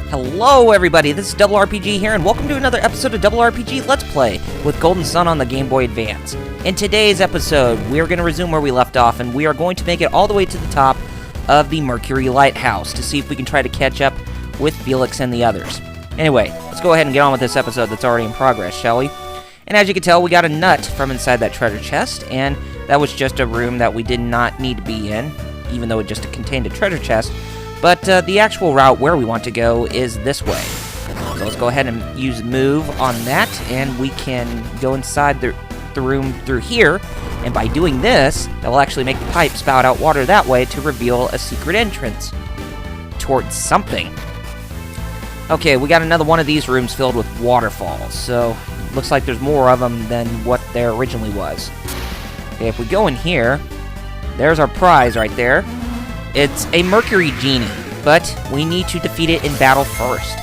Hello everybody, this is RRPG here, and welcome to another episode of RRPG Let's Play with Golden Sun on the Game Boy Advance. In today's episode, we are going to resume where we left off, and we are going to make it all the way to the top of the Mercury Lighthouse to see if we can try to catch up with Felix and the others. Anyway, let's go ahead and get on with this episode that's already in progress, shall we? And as you can tell, we got a nut from inside that treasure chest, and that was just a room that we did not need to be in, even though it just contained a treasure chest. But the actual route where we want to go is this way. So let's go ahead and use move on that, and we can go inside the room through here. And by doing this, that will actually make the pipe spout out water that way to reveal a secret entrance towards something. Okay, we got another one of these rooms filled with waterfalls, so looks like there's more of them than what there originally was. Okay, if we go in here, there's our prize right there. It's a Mercury Genie, but we need to defeat it in battle first.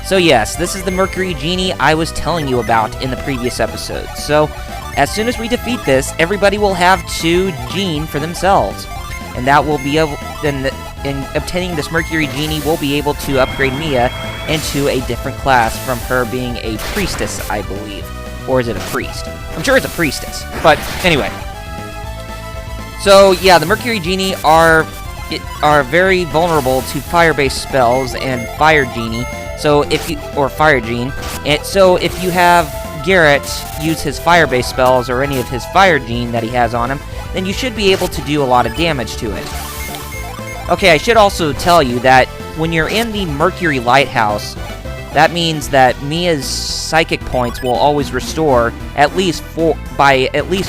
So yes, this is the Mercury Genie I was telling you about in the previous episode. So, as soon as we defeat this, everybody will have 2 Gene for themselves. And that will be able, in obtaining this Mercury Genie, we'll be able to upgrade Mia into a different class from her being a priestess, I believe. Or is it a priest? I'm sure it's a priestess. But, anyway. So, yeah, the Mercury Genie are very vulnerable to fire-based spells and Fire Genie. So if you Fire Gene, so if you have Garrett use his fire-based spells or any of his Fire Gene that he has on him, then you should be able to do a lot of damage to it. Okay, I should also tell you that when you're in the Mercury Lighthouse, that means that Mia's psychic points will always restore at least 4 synergy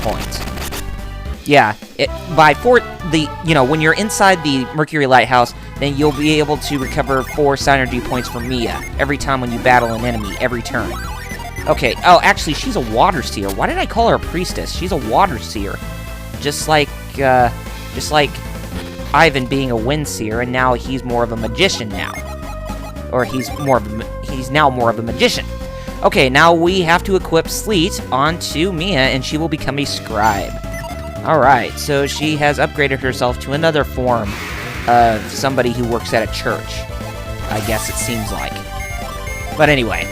points. Yeah, when you're inside the Mercury Lighthouse, then you'll be able to recover 4 synergy points from Mia every time when you battle an enemy, every turn. Okay, oh, actually, she's a water seer. Why did I call her a priestess? She's a water seer. Just like Ivan being a wind seer, and now he's more of a magician now. Or he's now more of a magician. Okay, now we have to equip Sleet onto Mia, and she will become a scribe. Alright, so she has upgraded herself to another form of somebody who works at a church, I guess it seems like. But anyway,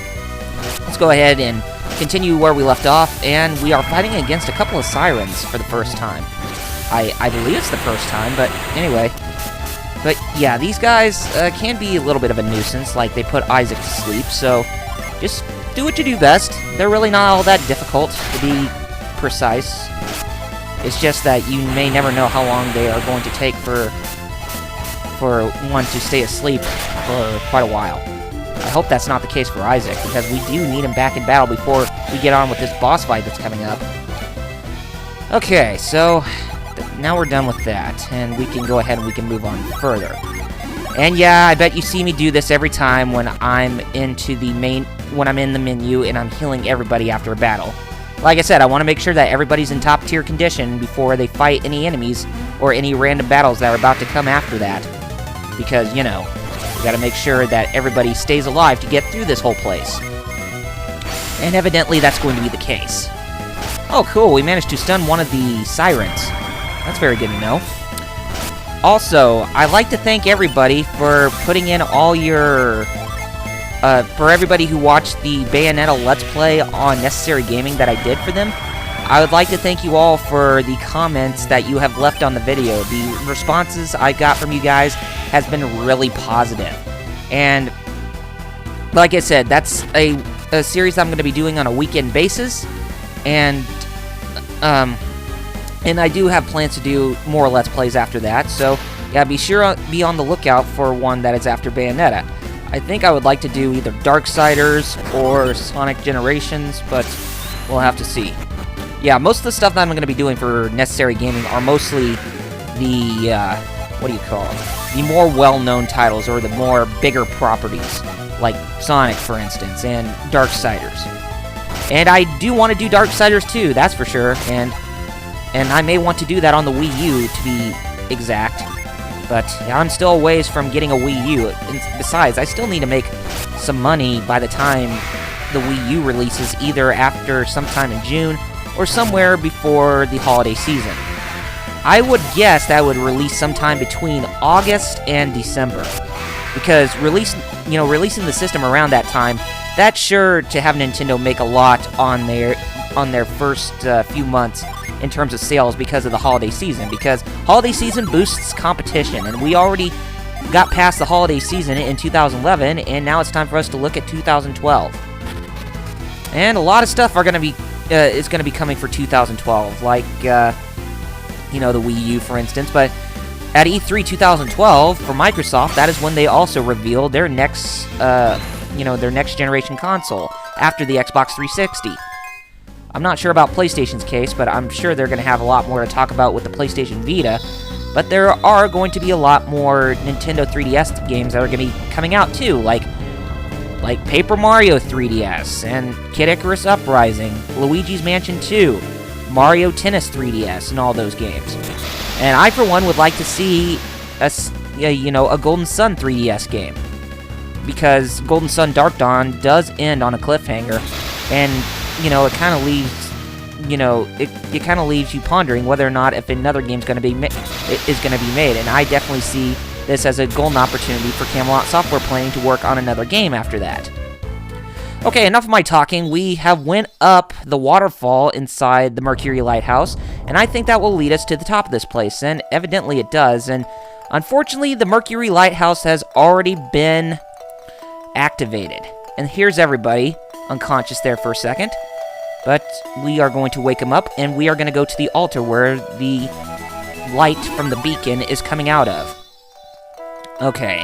let's go ahead and continue where we left off, and we are fighting against a couple of sirens for the first time. I believe it's the first time, but anyway. But yeah, these guys can be a little bit of a nuisance, like they put Isaac to sleep, so just do what you do best. They're really not all that difficult, to be precise. It's just that you may never know how long they are going to take for one to stay asleep for quite a while. I hope that's not the case for Isaac, because we do need him back in battle before we get on with this boss fight that's coming up. Okay, so now we're done with that, and we can go ahead and we can move on further. And yeah, I bet you see me do this every time when I'm in the menu and I'm healing everybody after a battle. Like I said, I want to make sure that everybody's in top-tier condition before they fight any enemies or any random battles that are about to come after that. Because, you know, we gotta make sure that everybody stays alive to get through this whole place. And evidently that's going to be the case. Oh, cool, we managed to stun one of the sirens. That's very good to know. Also, I'd like to thank everybody for putting in all your... for everybody who watched the Bayonetta Let's Play on Necessary Gaming that I did for them, I would like to thank you all for the comments that you have left on the video. The responses I got from you guys has been really positive. And, like I said, that's a series I'm going to be doing on a weekend basis. And I do have plans to do more Let's Plays after that. So, yeah, be sure to be on the lookout for one that is after Bayonetta. I think I would like to do either Darksiders or Sonic Generations, but we'll have to see. Yeah, most of the stuff that I'm going to be doing for Necessary Gaming are mostly the, the more well-known titles, or the more bigger properties, like Sonic, for instance, and Darksiders. And I do want to do Darksiders too, that's for sure, and I may want to do that on the Wii U, to be exact. But I'm still a ways from getting a Wii U. And besides, I still need to make some money by the time the Wii U releases, either after sometime in June or somewhere before the holiday season. I would guess that would release sometime between August and December. Because releasing the system around that time, that's sure to have Nintendo make a lot on their first few months in terms of sales because of the holiday season. Because holiday season boosts competition, and we already got past the holiday season in 2011, and now it's time for us to look at 2012. And a lot of stuff is going to be coming for 2012, like the Wii U, for instance. But at E3 2012 for Microsoft, that is when they also revealed their next generation console after the Xbox 360. I'm not sure about PlayStation's case, but I'm sure they're going to have a lot more to talk about with the PlayStation Vita. But there are going to be a lot more Nintendo 3DS games that are going to be coming out too, like Paper Mario 3DS and Kid Icarus Uprising, Luigi's Mansion 2, Mario Tennis 3DS, and all those games. And I, for one, would like to see a Golden Sun 3DS game, because Golden Sun Dark Dawn does end on a cliffhanger, and it kind of leaves it kind of leaves you pondering whether or not if another game's going to be made, and I definitely see this as a golden opportunity for Camelot Software planning to work on another game after that. Okay, enough of my talking. We have went up the waterfall inside the Mercury Lighthouse, and I think that will lead us to the top of this place, and evidently it does. And unfortunately, the Mercury Lighthouse has already been activated. And here's everybody unconscious there for a second. But we are going to wake them up, and we are going to go to the altar where the light from the beacon is coming out of. Okay,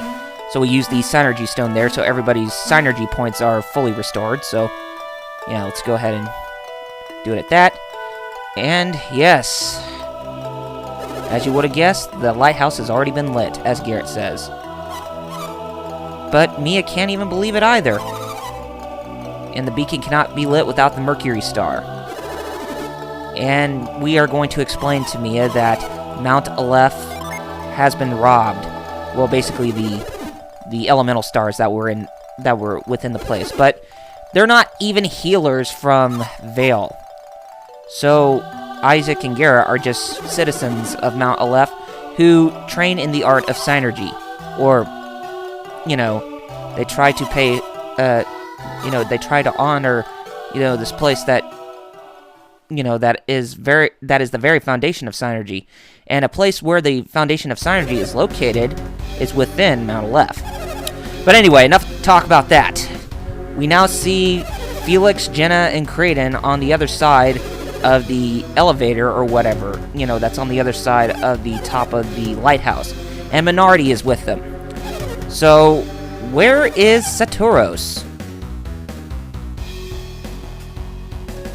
so we use the Synergy Stone there, so everybody's Synergy points are fully restored. So, yeah, let's go ahead and do it at that. And, yes, as you would have guessed, the lighthouse has already been lit, as Garrett says. But Mia can't even believe it either. And the beacon cannot be lit without the Mercury Star. And we are going to explain to Mia that Mount Aleph has been robbed. Well, basically the elemental stars that were within the place, but they're not even healers from Vale. So Isaac and Garrett are just citizens of Mount Aleph who train in the art of Synergy, or they try to pay. They try to honor, this place that is the very foundation of Synergy. And a place where the foundation of Synergy is located is within Mount Aleph. But anyway, enough talk about that. We now see Felix, Jenna, and Kraden on the other side of the elevator, or whatever, that's on the other side of the top of the lighthouse. And Minardi is with them. So, where is Saturos?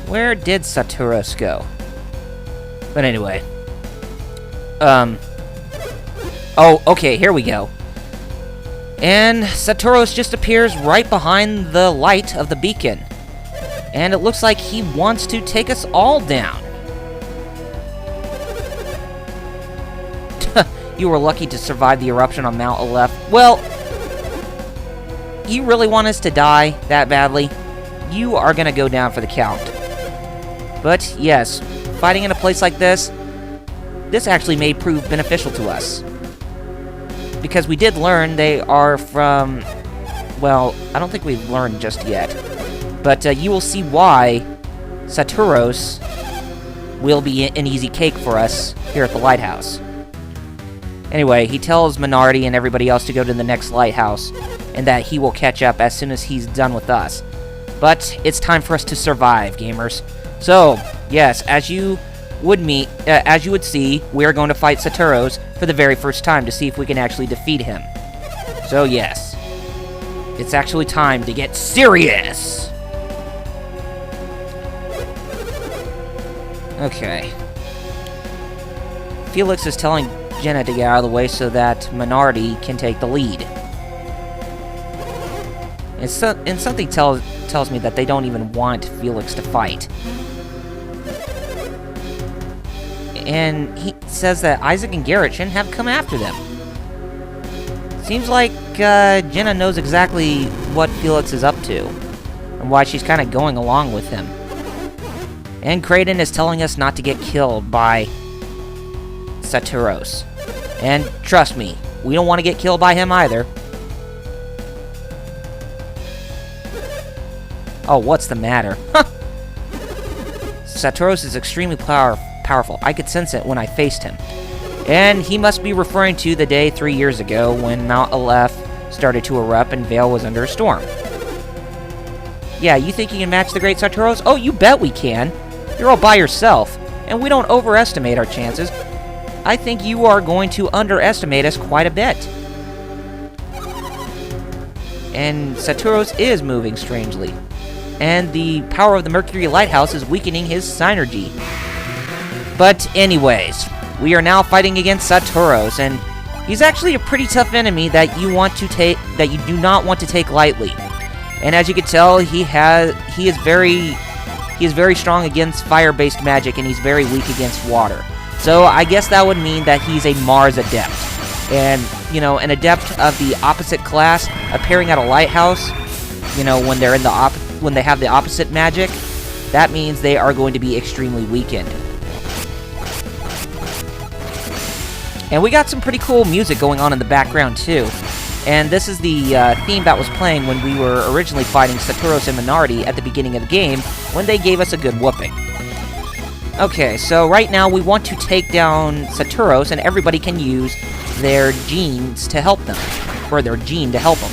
Where did Saturos go? But anyway. Oh, okay, here we go. And Saturos just appears right behind the light of the beacon. And it looks like he wants to take us all down. You were lucky to survive the eruption on Mount Aleph. Well, you really want us to die that badly? You are gonna go down for the count. But yes, fighting in a place like this actually may prove beneficial to us. Because we did learn they are from... Well, I don't think we've learned just yet. But you will see why Saturos will be an easy cake for us here at the lighthouse. Anyway, he tells Minardi and everybody else to go to the next lighthouse, and that he will catch up as soon as he's done with us. But it's time for us to survive, gamers. So, yes, as you would see, we are going to fight Saturos for the very first time to see if we can actually defeat him. So, yes, it's actually time to get serious! Okay. Felix is telling Jenna to get out of the way so that Minardi can take the lead. And something tells me that they don't even want Felix to fight. And he says that Isaac and Garrett shouldn't have come after them. Seems like Jenna knows exactly what Felix is up to, and why she's kind of going along with him. And Kraden is telling us not to get killed by Saturos. And trust me, we don't want to get killed by him either. Oh, what's the matter? Saturos is extremely powerful. I could sense it when I faced him. And he must be referring to the day 3 years ago when Mount Aleph started to erupt and Vale was under a storm. Yeah, you think you can match the great Saturos? Oh, you bet we can. You're all by yourself, and we don't overestimate our chances. I think you are going to underestimate us quite a bit. And Saturos is moving strangely. And the power of the Mercury Lighthouse is weakening his synergy. But anyways, we are now fighting against Saturos, and he's actually a pretty tough enemy that you do not want to take lightly. And as you can tell, he is very strong against fire-based magic, and he's very weak against water. So I guess that would mean that he's a Mars adept. And, you know, an adept of the opposite class appearing at a lighthouse, you know, when they're in when they have the opposite magic, that means they are going to be extremely weakened. And we got some pretty cool music going on in the background too. And this is the theme that was playing when we were originally fighting Saturos and Minardi at the beginning of the game, when they gave us a good whooping. Okay, so right now we want to take down Saturos, and everybody can use their genes to help them. Or their gene to help them.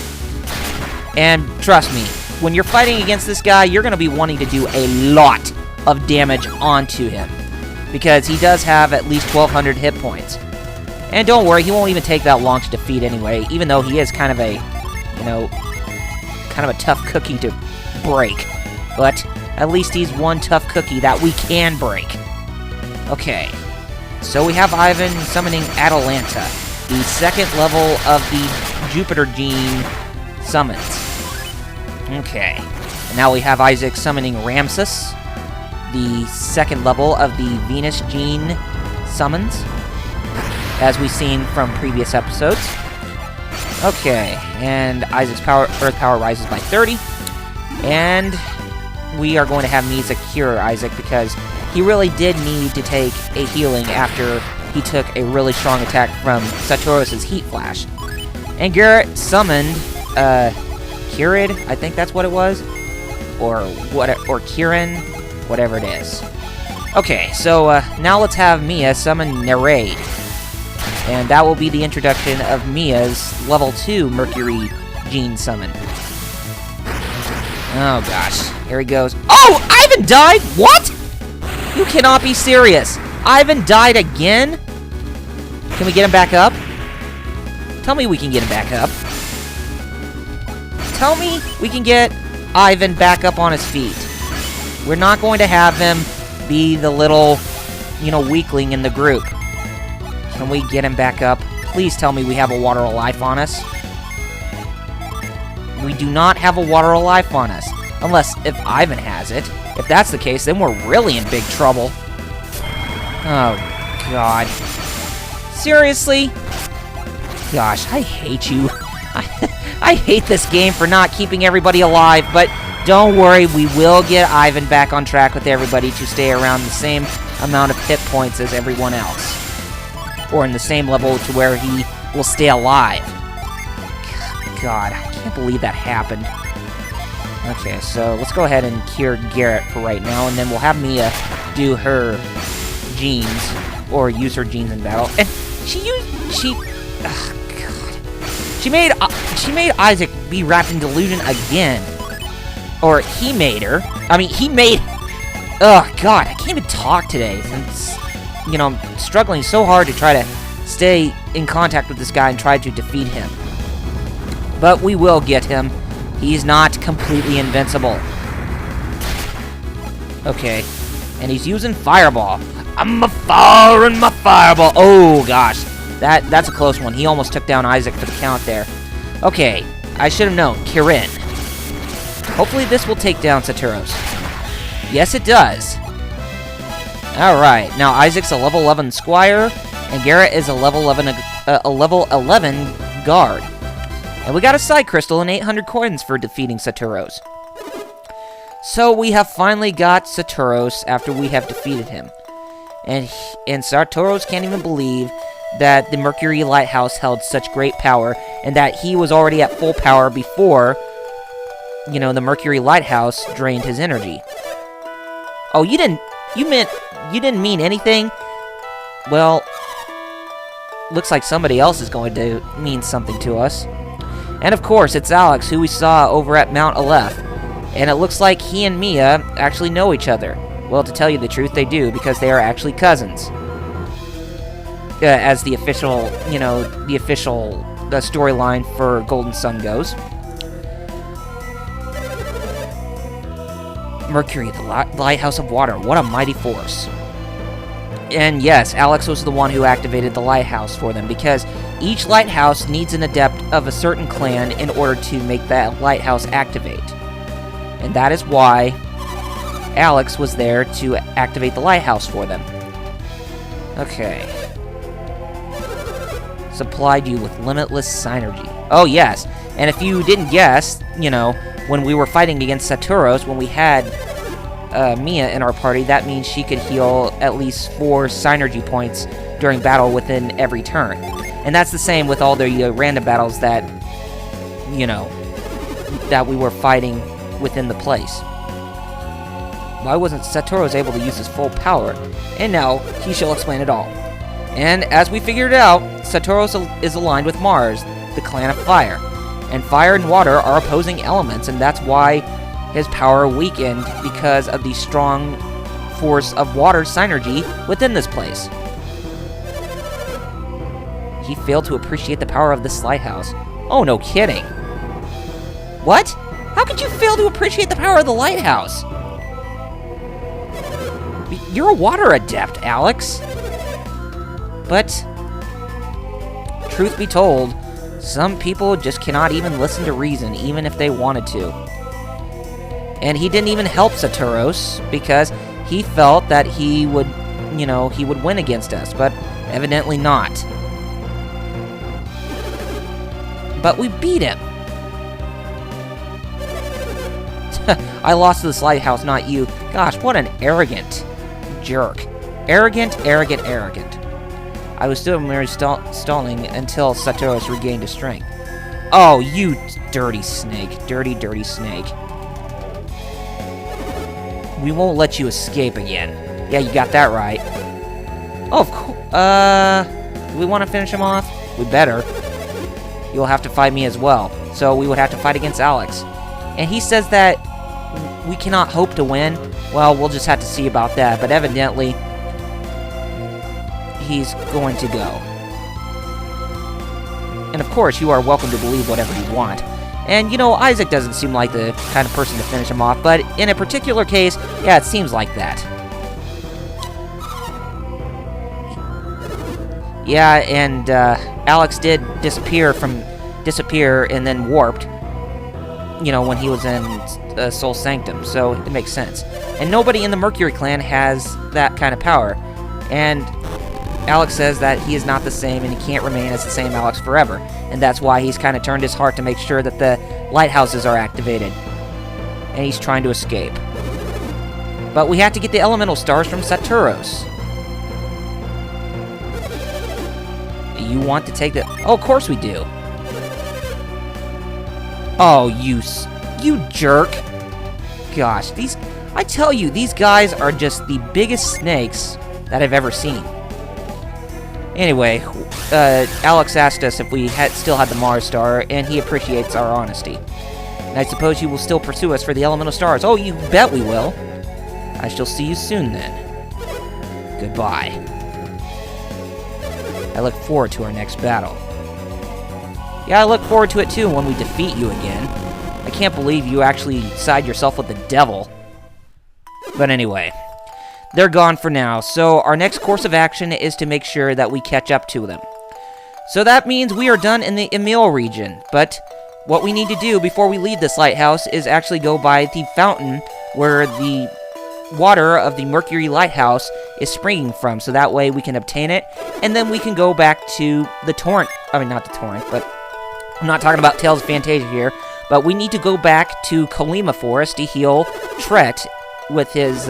And trust me, when you're fighting against this guy, you're going to be wanting to do a lot of damage onto him. Because he does have at least 1,200 hit points. And don't worry, he won't even take that long to defeat anyway, even though he is kind of a, you know, kind of a tough cookie to break. But at least he's one tough cookie that we can break. Okay, so we have Ivan summoning Atalanta, the second level of the Jupiter gene summons. Okay, and now we have Isaac summoning Ramses, the second level of the Venus gene summons, as we've seen from previous episodes. Okay, and Isaac's Earth power rises by 30, and we are going to have Misa cure Isaac because he really did need to take a healing after he took a really strong attack from Saturos' Heat Flash. And Garrett summoned, Kirid, I think that's what it was, or Kirin, whatever it is. Okay, so now let's have Mia summon Nereid. And that will be the introduction of Mia's level 2 Mercury gene summon. Oh gosh, here he goes. Oh, Ivan died? What? You cannot be serious. Ivan died again? Can we get him back up? Tell me we can get him back up. Tell me we can get Ivan back up on his feet. We're not going to have him be the little, you know, weakling in the group. Can we get him back up? Please tell me we have a Water of Life on us. We do not have a Water of Life on us. Unless if Ivan has it. If that's the case, then we're really in big trouble. Oh, God. Seriously? Gosh, I hate you. I hate this game for not keeping everybody alive, but don't worry, we will get Ivan back on track with everybody to stay around the same amount of hit points as everyone else. Or in the same level to where he will stay alive. God, I can't believe that happened. Okay, so let's go ahead and cure Garrett for right now, and then we'll have Mia do her genes, or use her genes in battle. And she made Isaac be wrapped in delusion again. Or he made her. I mean, he made... Oh, God, I can't even talk today since, you know, I'm struggling so hard to try to stay in contact with this guy and try to defeat him. But we will get him. He's not completely invincible. Okay. And he's using Fireball. I'm a fire in my Fireball. Oh, gosh. That's a close one. He almost took down Isaac for the count there. Okay. I should have known. Kirin. Hopefully this will take down Saturos. Yes, it does. Alright. Now Isaac's a level 11 Squire, and Garrett is a level 11 Guard. And we got a Side Crystal and 800 coins for defeating Saturos. So we have finally got Saturos after we have defeated him. and Saturos can't even believe that the Mercury Lighthouse held such great power, and that he was already at full power before, you know, the Mercury Lighthouse drained his energy. Oh, you didn't mean anything? Well, looks like somebody else is going to mean something to us. And of course, it's Alex, who we saw over at Mount Aleph. And it looks like he and Mia actually know each other. Well, to tell you the truth, they do, because they are actually cousins. As the official, you know, the storyline for Golden Sun goes. Mercury, the lighthouse of water. What a mighty force. And yes, Alex was the one who activated the lighthouse for them, because each lighthouse needs an adept of a certain clan in order to make that lighthouse activate. And that is why Alex was there to activate the lighthouse for them. Okay. Supplied you with limitless synergy. Oh, yes. And if you didn't guess, you know, when we were fighting against Saturos, when we had Mia in our party, that means she could heal at least 4 synergy points during battle within every turn. And that's the same with all the random battles that, you know, that we were fighting within the place. Why wasn't Saturos able to use his full power? And now, he shall explain it all. And as we figured it out, Saturos is aligned with Mars, the clan of fire. And fire and water are opposing elements, and that's why his power weakened, because of the strong force of water synergy within this place. He failed to appreciate the power of this lighthouse. Oh, no kidding. What? How could you fail to appreciate the power of the lighthouse? You're a water adept, Alex. But, truth be told, some people just cannot even listen to reason, even if they wanted to. And he didn't even help Saturos, because he felt that he would, you know, he would win against us, but evidently not. But we beat him. I lost to this lighthouse, not you. Gosh, what an arrogant jerk. Arrogant, arrogant, arrogant. I was still merely stalling until Saturos regained his strength. Oh, you dirty snake. Dirty, dirty snake. We won't let you escape again. Yeah, you got that right. Oh, of course. Do we want to finish him off? We better. You'll have to fight me as well. So we would have to fight against Alex. And he says that we cannot hope to win. Well, we'll just have to see about that. But evidently, he's going to go. And of course, you are welcome to believe whatever you want. And, you know, Isaac doesn't seem like the kind of person to finish him off, but in a particular case, yeah, it seems like that. Yeah, and Alex did disappear and then warped, you know, when he was in Soul Sanctum, so it makes sense. And nobody in the Mercury clan has that kind of power. And Alex says that he is not the same and he can't remain as the same Alex forever. And that's why he's kind of turned his heart to make sure that the lighthouses are activated. And he's trying to escape. But we have to get the elemental stars from Saturos. You want to take the... Oh, of course we do. Oh, you jerk. Gosh, I tell you, these guys are just the biggest snakes that I've ever seen. Anyway, Alex asked us if we still had the Mars star, and he appreciates our honesty. And I suppose you will still pursue us for the elemental stars. Oh, you bet we will. I shall see you soon, then. Goodbye. I look forward to our next battle. Yeah, I look forward to it too when we defeat you again. I can't believe you actually side yourself with the devil. But anyway, they're gone for now, so our next course of action is to make sure that we catch up to them. So that means we are done in the Emil region, but what we need to do before we leave this lighthouse is actually go by the fountain where the water of the Mercury Lighthouse is springing from, so that way we can obtain it, and then we can go back to the torrent. I mean, not the torrent, but I'm not talking about Tales of Fantasia here, but we need to go back to Kalima Forest to heal Tret with his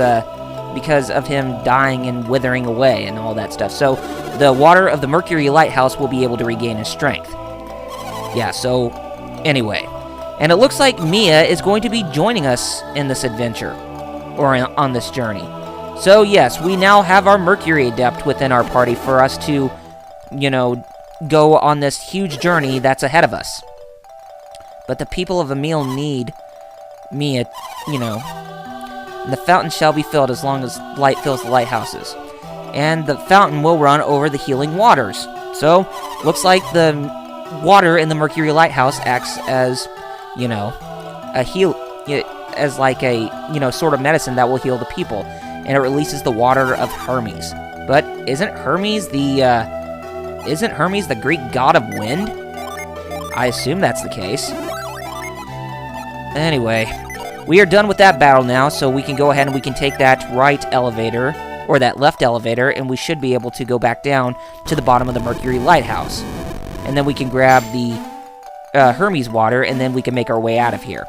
because of him dying and withering away and all that stuff. So the water of the Mercury Lighthouse will be able to regain his strength. Yeah, so anyway. And it looks like Mia is going to be joining us in this adventure, or on this journey. So yes, we now have our Mercury Adept within our party for us to, you know, go on this huge journey that's ahead of us. But the people of Emil need Mia, you know. The fountain shall be filled as long as light fills the lighthouses. And the fountain will run over the healing waters. So, looks like the water in the Mercury Lighthouse acts as, you know, as like a, you know, sort of medicine that will heal the people. And it releases the water of Hermes. But isn't Hermes the Greek god of wind? I assume that's the case. Anyway, we are done with that battle now, so we can go ahead and we can take that right elevator, or that left elevator, and we should be able to go back down to the bottom of the Mercury Lighthouse. And then we can grab the Hermes water, and then we can make our way out of here.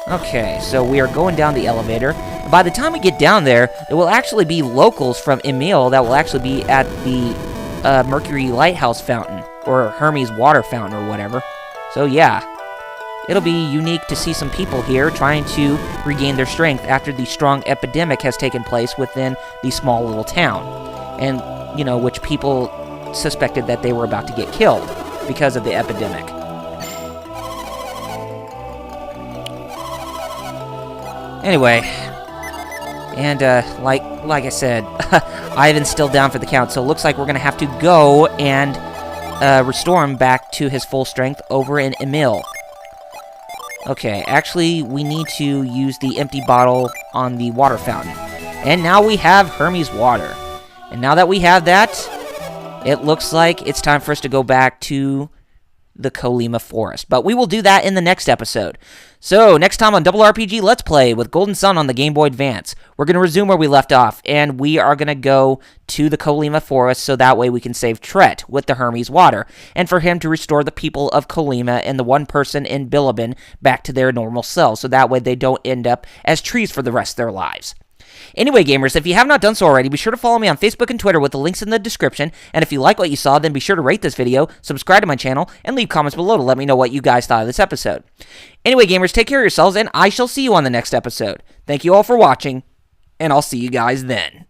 Okay, so we are going down the elevator. By the time we get down there will actually be locals from Emil that will actually be at the Mercury Lighthouse fountain, or Hermes water fountain, or whatever. So yeah, it'll be unique to see some people here trying to regain their strength after the strong epidemic has taken place within the small little town. And, you know, which people suspected that they were about to get killed because of the epidemic. Anyway, and like I said, Ivan's still down for the count, so it looks like we're going to have to go and restore him back to his full strength over in Emil. Okay, actually, we need to use the empty bottle on the water fountain. And now we have Hermes water. And now that we have that, it looks like it's time for us to go back to the Kolyma Forest. But we will do that in the next episode. So, next time on Double RPG Let's Play with Golden Sun on the Game Boy Advance, we're going to resume where we left off, and we are going to go to the Kolyma Forest so that way we can save Tret with the Hermes water, and for him to restore the people of Kolyma and the one person in Bilibin back to their normal selves, so that way they don't end up as trees for the rest of their lives. Anyway, gamers, if you have not done so already, be sure to follow me on Facebook and Twitter with the links in the description, and if you like what you saw, then be sure to rate this video, subscribe to my channel, and leave comments below to let me know what you guys thought of this episode. Anyway, gamers, take care of yourselves, and I shall see you on the next episode. Thank you all for watching, and I'll see you guys then.